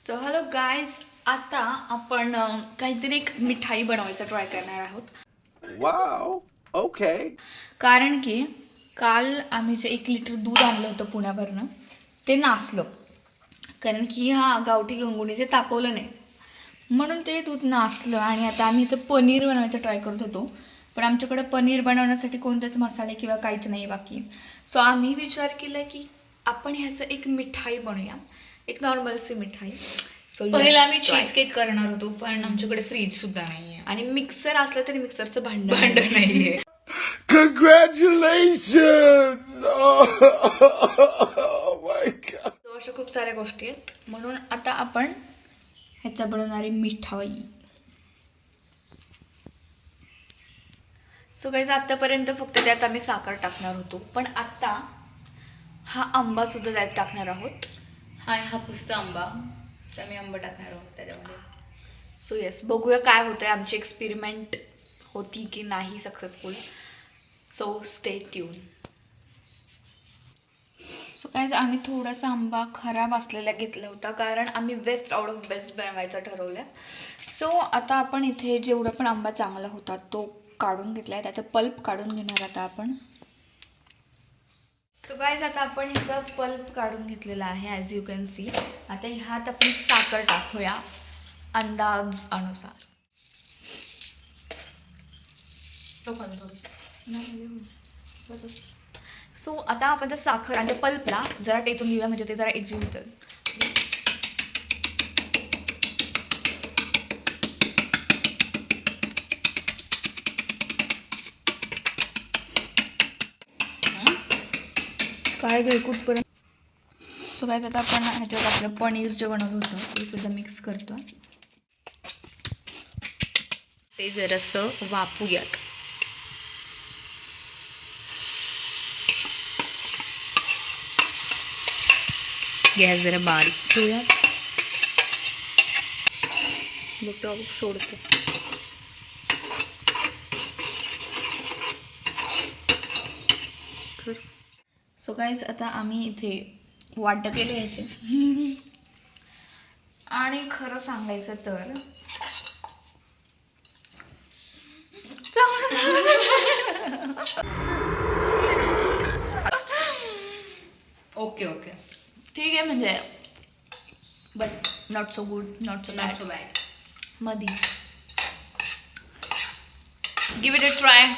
So hello guys, आता आपण काहीतरी एक मिठाई बनवायचा ट्राय करणार आहोत. Wow, okay. कारण की काल आम्ही जे 1 लिटर दूध आणलं होतं पुण्यावरनं ते नासलं. कारण की गावठी गंगुनी ते तापवलं नाही, म्हणून ते दूध नासलं. आणि आता आम्ही इथं पनीर बनवायचा ट्राय करत होतो, पण आमच्याकडे पनीर बनवण्यासाठी कोणतेच मसाले किंवा काहीच नाही बाकी. सो आम्ही विचार केला की आपण ह्याचं एक मिठाई बनवूया, एक नॉर्मलशी मिठाई. सो पहिला आम्ही चीज केक करणार होतो, पण आमच्याकडे फ्रीज सुद्धा नाहीये आणि मिक्सर असलं तरी मिक्सरचं भांडं नाहीये. Congratulations! Oh my God. So अशा खूप साऱ्या गोष्टी आहेत, म्हणून आता आपण ह्याचा बनवणारी मिठाई. सो गाईज, आत्तापर्यंत फक्त त्यात आम्ही साखर टाकणार होतो, पण आता हा आंबा सुद्धा त्यात टाकणार आहोत. हा हापूसचा आंबा, तर आम्ही आंबा टाकणार आहोत त्याच्यामध्ये. सो येस, बघूया काय होतंय, आमची एक्सपेरिमेंट होती की नाही successful. So stay tune. So guys, आम्ही थोडासा आंबा खराब असलेला घेतला होता, कारण आम्ही बेस्ट आउट ऑफ बेस्ट बनवायचं ठरवलं. सो आता आपण इथे जेवढा पण आंबा चांगला होता तो काढून घेतला आहे, त्याचं पल्प काढून घेणार आता आपण. सो गाईज, आता आपण ह्याचा पल्प काढून घेतलेला आहे ॲज यू कॅन सी. आता ह्यात आपण साखर टाकूया अंदाज अनुसार. सो आता आपण त्या साखर आणि त्या पल्पला जरा टेचून घेऊया, म्हणजे ते जरा एकजीव होतं. काय गे कुठपर्यंत. सो गाईज, आता आपण ह्याच्यात आपलं पनीर जे बनवलं होतं ते सुद्धा मिक्स करतो. ते जरासं वाफूयात. गॅस जरा बारीक ठेवूयात. बघतो सोडतो. सो गाईज, आता आम्ही इथे वाटप केले याचे. आणि खरं सांगायचं तर ओके ठीक आहे, म्हणजे but not so good, not so not so bad. मधी. Give it a try.